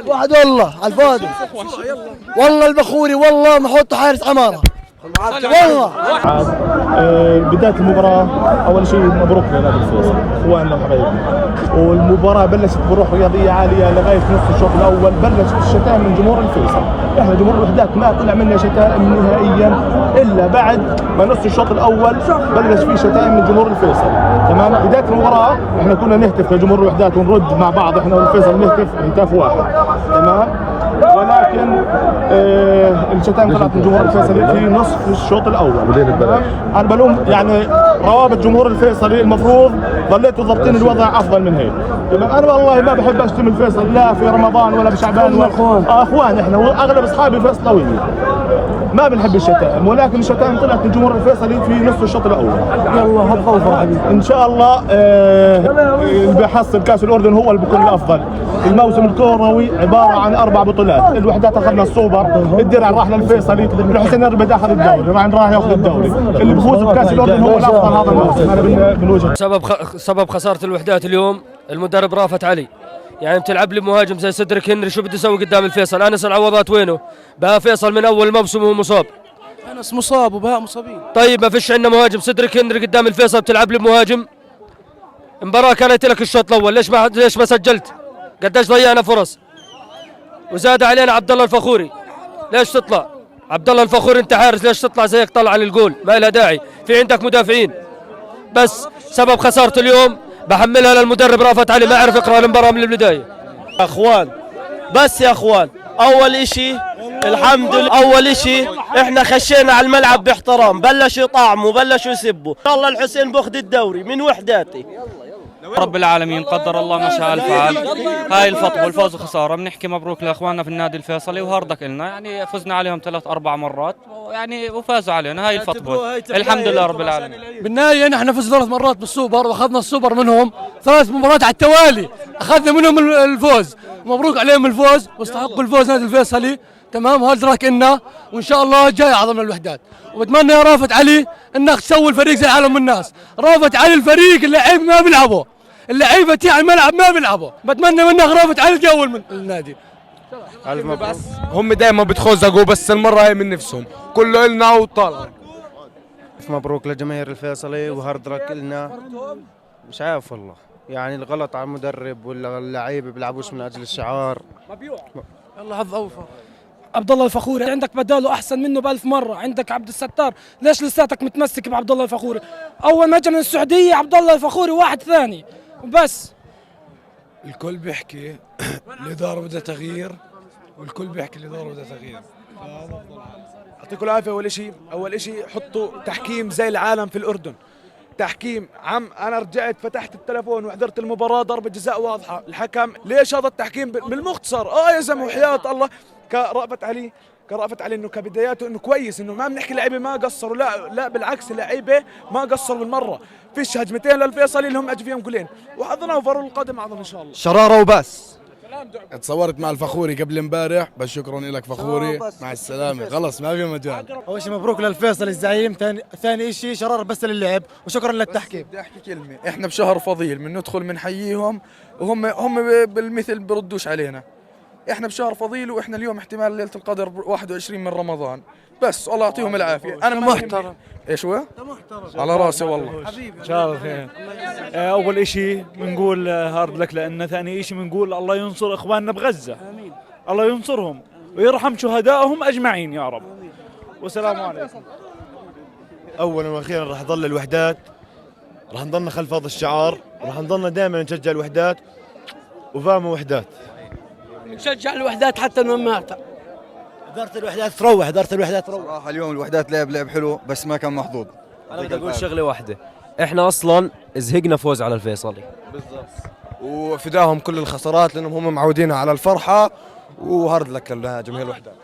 واحد والله على الفاضي. والله البخوري والله ما حط حارس عماره والله. بداية المباراة أول شيء مبروك لنادي الفيصل إخواننا وحبايبنا، والمباراة بلشت بروح رياضية عالية لغاية نصف الشوط الأول. بلشت الشتائم من جمهور الفيصل، إحنا جمهور الوحدات ما طلع منا شتائم نهائيا إلا بعد ما نصف الشوط الأول بلش فيه شتائم من جمهور الفيصل. تمام. بداية المباراة إحنا كنا نهتف لجمهور الوحدات ونرد مع بعض، إحنا والفيصل نهتف هتاف واحد. تمام. ولكن الشتائم طلعت من جمهور الفيصلي في نصف الشوط الاول. انا بلوم يعني روابط جمهور الفيصلي، المفروض ظليتوا ضابطين الوضع افضل من هيك. انا والله ما بحب اشتم الفيصل لا في رمضان ولا بشعبان ولا اخوان، احنا واغلب اصحابي فيصلاويين ما بنحب الشتائم، ولكن الشتائم طلعت من جمهور الفيصلي في نصف الشوط الاول. يلا هالخوفه ان شاء الله اللي بيحصل كاس الاردن هو اللي بيكون الافضل. الموسم الكروي عباره عن 4 بطولات، الوحدات اخذنا السوبر، الدرع راح للفيصلي، الحسين الربد اخذ الدوري، راح ياخذ الدوري، اللي بيفوز بكاس الاردن هو الافضل هذا الموسم. انا من وجهه سبب خساره الوحدات اليوم المدرب رافت علي، يعني بتلعب لي مهاجم زي سيدريك هنري، شو بده يسوي قدام الفيصل؟ انس العوضات وينه؟ بها فيصل من اول الموسم وهو مصاب، انس مصاب وبهاء مصابين. طيب ما فيش عندنا مهاجم، سيدريك هنري قدام الفيصل بتلعب لي مهاجم. المباراه كانت لك الشوط الاول، ليش ما سجلت؟ قديش ضيعنا فرص، وزاد علينا عبد الله الفخوري. ليش تطلع عبد الله الفخوري انت حارس، ليش تطلع زيك طلع للجول؟ ما لها داعي، في عندك مدافعين. بس سبب خساره اليوم بحملها للمدرب رافت علي، ما عرف يقرا المباراه من البدايه. يا اخوان بس يا اخوان، اول اشي الحمد لله، اول اشي احنا خشينا على الملعب باحترام، بلشوا يطعموا بلشوا يسبوا. ان شاء الله الحسين باخذ الدوري من وحداتي. رب العالمين قدر الله ما شاء فعل. هاي الفطبة والفوز وخسارة، بنحكي مبروك لاخواننا في النادي الفيصلي وهاردك إلنا، يعني فزنا عليهم 3-4 مرات يعني وفازوا علينا. هاي الفطبة الحمد لله رب العالمين. بالنهاية نحن فزنا 3 مرات بالسوبر واخذنا السوبر منهم 3 مباريات على التوالي، اخذنا منهم الفوز. مبروك عليهم الفوز واستحقوا الفوز نادي الفيصلي. تمام. وهذا راك إلنا، وان شاء الله جاي اعظم من الوحدات. وبتمنى يا رافت علي انك تسوي الفريق زي العالم الناس. رافت علي الفريق اللعيب ما بيلعبوا، اللعيبه تاع الملعب ما بيلعبوا، بتمنى منك رافت علي تجول من النادي. بس هم دائما بتخوزقوا، بس المره هي من نفسهم، كله إلنا وطالع. مبروك لجماهير الفيصلي وهارد لك إلنا. مش عارف والله، يعني الغلط على المدرب ولا اللعيبه بيلعبوش من اجل الشعار. يلا حظ اوفى. عبد الله الفخوري عندك بداله احسن منه ب1000 مره، عندك عبد الستار، ليش لساتك متمسك بعبد الله الفخوري؟ اول ما اجى من السعوديه عبد الله الفخوري واحد ثاني وبس. الكل بيحكي الاداره بدها تغيير، والكل بيحكي الاداره بدها تغيير. يعطيكم العافيه. اول شيء حطوا تحكيم زي العالم في الاردن، تحكيم انا رجعت فتحت التلفون وحضرت المباراه، ضربه جزاء واضحه، الحكم ليش هذا التحكيم بالمختصر يا زلمه وحياه الله. كرأفت علي انه كبداياته انه كويس، انه ما بنحكي لعيبه ما قصروا، لا بالعكس اللعيبه ما قصروا بالمره. فيش هجمتين للفيصلي اللي هم اجوا فيهم جولين، وحظنا وفروا القدم اعظم ان شاء الله. شراره وبس. تصورت مع الفخوري قبل امبارح، بس شكرا لك فخوري، مع السلامه، خلص ما في مجال. اول شيء مبروك للفيصل الزعيم، ثاني شيء شراره بس للعب، وشكرا للتحكيم. بدي احكي كلمه، احنا بشهر فضيل من ندخل بنحييهم وهم بالمثل بردوش علينا. احنا بشهر فضيل، واحنا اليوم احتمال ليله القدر 21 من رمضان، بس الله يعطيهم العافيه. انا محترم. ايش هو؟ محترم على راسي والله حبيبي. ان شاء الله خير. اول اشي بنقول هارد لك لنا، ثاني اشي بنقول الله ينصر اخواننا بغزه. امين. الله ينصرهم ويرحم شهدائهم اجمعين يا رب. والسلام عليكم. اولا واخيرا راح نضل الوحدات، راح نضلنا خلف هذا الشعار، راح نضلنا دائما نشجع الوحدات وفاهموا وحدات. نشجع الوحدات حتى نمات. إدارة الوحدات تروح، إدارة الوحدات تروح. صراحه اليوم الوحدات لعب حلو، بس ما كان محظوظ. انا بدي اقول شغله واحده، احنا اصلا زهقنا فوز على الفيصلي بالضبط، وفداهم كل الخسارات لانهم هم معودين على الفرحه، وهارد لك لجماهير الوحدات.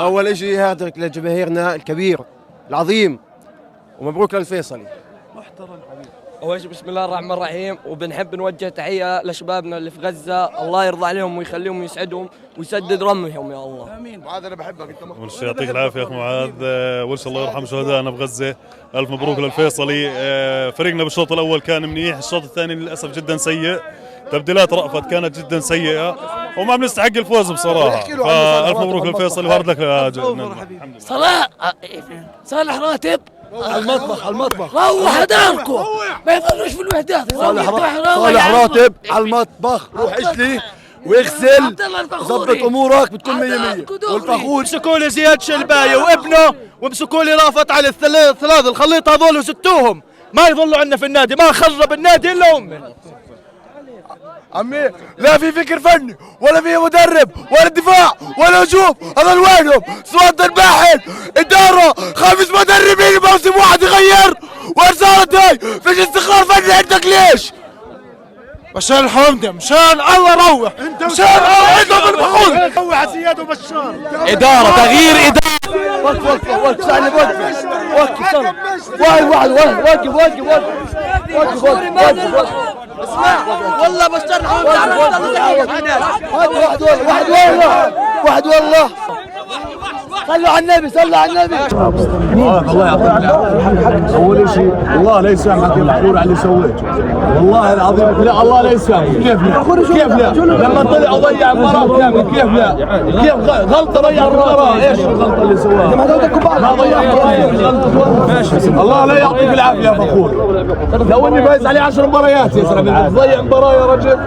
اول شيء هارد لك لجماهيرنا الكبير العظيم، ومبروك للفيصلي. محترم حبيبي. أول شيء بسم الله الرحمن الرحيم، وبنحب نوجه تحية لشبابنا اللي في غزة، الله يرضى عليهم ويخليهم ويسعدهم ويسدد رميهم يا الله. امين. معاذ انا بحبك انت. اول شيء يعطيك العافية يا اخو معاذ، اول شيء الله يرحم شهدائنا بغزة، الف مبروك للفيصلي. فريقنا بالشوط الاول كان منيح، الشوط الثاني للاسف جدا سيء، تبديلات رأفت كانت جدا سيئة وما بنستحق الفوز بصراحة. فألف مبروك للفيصلي وهارد لك صالح راتب المطبخ روح داركم ما يضلوش في الوحدات. صالح راتب على المطبخ، روح اشلي واغسل ظبط امورك بتكون 100 والفخور امسكوا لي زياد شلبايه وابنه وامسكوا لي رافت علي الثلاث الخليط هذول وستوهم، ما يظلوا عندنا في النادي، ما خرب النادي الا هم. عمي لا في فكر فني ولا في مدرب ولا دفاع ولا هجوم، هذول وينهم؟ سواد الباحث اداره 5 مدربين بموسم واحد يغير، وين صارت هاي؟ فيش استقرار فني عندك ليش؟ مشان الحمدة مشان الله روح مشان الله عندهم البحول روح زياد وبشار اداره تغيير اداره. وقف ساعدني وقف اسمع والله بشار واحد والله صلوا على النبي الله يعطيك العافيه. اول شيء الله لا يسامحك يا بحور على اللي سويته، والله العظيم لا الله لا يسامحك. كيف لا لما طلع وضيع المباراه كامله، كيف لا كيف غلطه ضيع المباراه؟ ايش الغلطه اللي سواها؟ ما ضيع المباراه. الله لا يعطيك العافيه يا بحور، لو اني فايز عليه 10 مباريات يا زلمه تضيع مباراه يا رجل.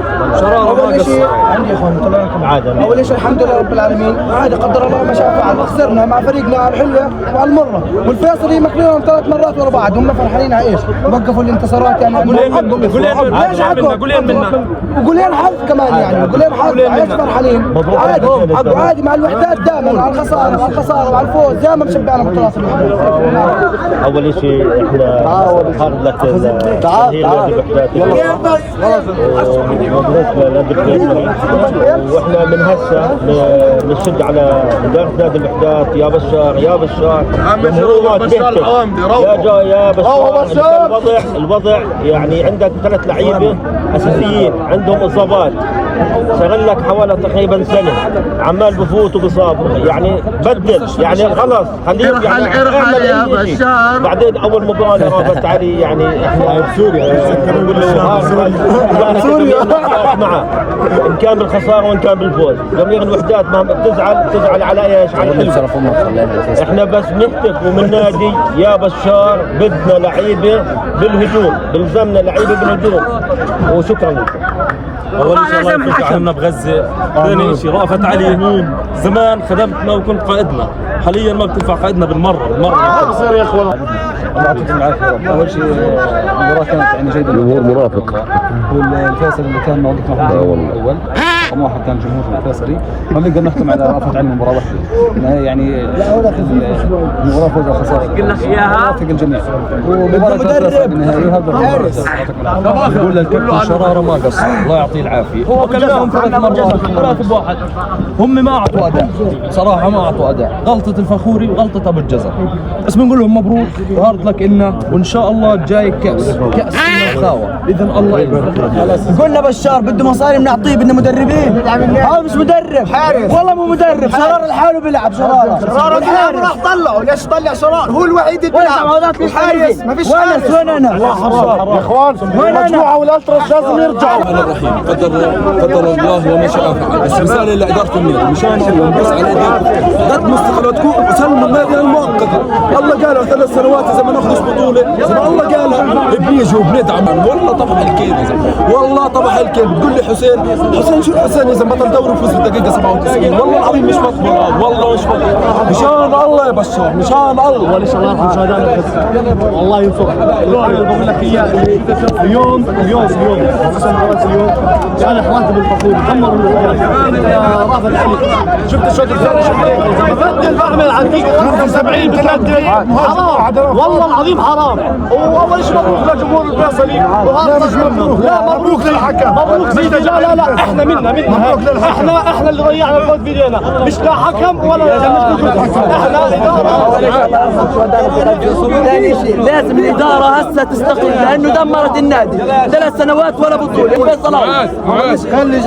اول شيء عندي يا اخوان طلع لكم عاده، اول شيء الحمد لله رب العالمين، عادي قدر الله ما شاء فعل، خسرنا مع فريقنا على الحلوه وعلى المره، والفيصلي مكلوهم 3 مرات ورا بعض، هم فرحانين على ايش؟ وقفوا الانتصارات يعني وقولين حظ كمان يعني وقولين حظ، عايش فرحانين عادي مع الوحدات دائما، على الخساره وعلى الخساره وعلى الفوز دائما مشبعنا بطولات. اول شيء احنا هارد لك واحنا من هسه بنشد على اداره نادي الوحدات. يا بشار يا بشار يا بشار الوضع يعني عندك 3 لعيبه اساسيين عندهم اصابات، شغل لك حوالي تقريبا سنه عمال بفوت وبصاب، يعني بدل يعني خلاص خليهم يعني يا بشار. بعدين اول مباراه رافت علي يعني احنا بسوريا معه ان كان بالخساره وان كان بالفوز. جميع الوحدات ما بتزعل على ايش؟ على الحلم. احنا بس نهتف ومن نادي يا بشار بدنا لعيبه بالهجوم، بلزمنا لعيبه بالهجوم. وشكرا لكم. اول شيء الله يفك عنا بغزه، ثاني شيء رأفت علي زمان خدمتنا وكنت قائدنا، حاليا ما بتنفع قائدنا بالمره يا اخوان. الله يعطيكم العافيه. اول شيء المباراه كانت يعني جيده، جمهور مرافق والفيصل اللي كان موقف محمود الاول رقم 1 كان جمهور الفيصلي، ما بنقدر نحكم على رأفت علي مباراه واحده يعني المباراه فوز او خساره قلنا لك اياها وافق الجميع، ومباراه الفيصل بالنهائي هذا بقول للكابتن شراره ما قصر الله يعطيه العافيه. هو كلمهم 3 مرات راتب واحد، هم ما اعطوا اداء صراحه، ما اعطوا اداء، غلطه الفخوري وغلطه ابو الجزر، بس بنقول لهم مبروك وهارد لك إلنا، وان شاء الله جاي كاس الخاوه باذن الله. قلنا بشار بده مصاري بنعطيه، بدنا مدربين، هذا مش مدرب حارس والله مو مدرب، شرار لحاله بيلعب. شرار الحارس راح طلعه، ليش طلع شرار؟ هو الوحيد اللي بيلعب الحارس، ما فيش حارس. وين انا يا اخوان المجموعه والالتراس لازم يرجعوا. قدر الله وما شاء فعل، بس رساله لاداره النادي مشان الله بس على ايديكم قد مستقبلاتكم وسلموا النادي المؤقته. الله قالها 3 سنوات اذا ما ناخذش بطوله، زي ما الله قالها بنيجي وبندعم. والله طبح الكيل والله طبح الكيل. بتقول لي حسين شو حسين اذا بطل دوري وفوز في الدقيقه 97؟ والله العظيم مش مطمئن، والله مش مطمئن. مشان الله يا بشار مشان الله. وليش الله يرحم شهدائنا الله ينصرك. بقول لك اياه اليوم يعني حواتب الفخوري دمروا يا رافت علي. شفت الشوط الثاني بدل بعمل على الدقيقه 75 بثلاث دقائق حرام والله العظيم حرام. واول شيء مبروك لجمهور الفيصلي، وهذا مش مبروك، لا مبروك للحكم، مبروك لا احنا منا احنا اللي ضيعنا الفوز بايدينا، مش لا حكم ولا احنا ثاني شيء لازم الاداره هسه تستقيل لانه دمرت النادي 3 سنوات ولا بطوله. فيصل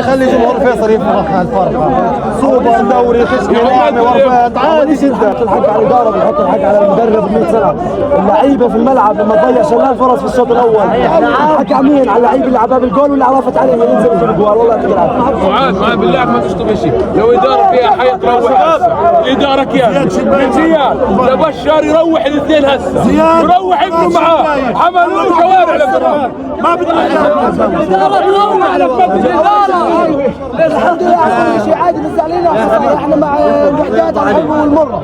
خلي جمهور الفيصل يفرح على الفرحه، سوبر دوري تشكيل ورفات عادي جدا. الحق على الاداره بنحط الحق على المدرب 100 سنه. اللعيبه في الملعب لما تضيع شلال فرص في الشوط الاول، الحق على مين؟ على اللعيب اللي على باب الجول واللي عرفت عليه ينزل يجيب الجوال. والله يعطيك العافيه. معاذ ما بالله ما تشطب شيء، لو اداره فيها حي تروح الاداره كيان زياد لبشار يروح الاثنين هسه يروح ابنه معاه حملوا له شوارع ما بدنا الحمد لله على كل شيء عادي. بس علينا احنا مع الوحدات على الحلوه والمره.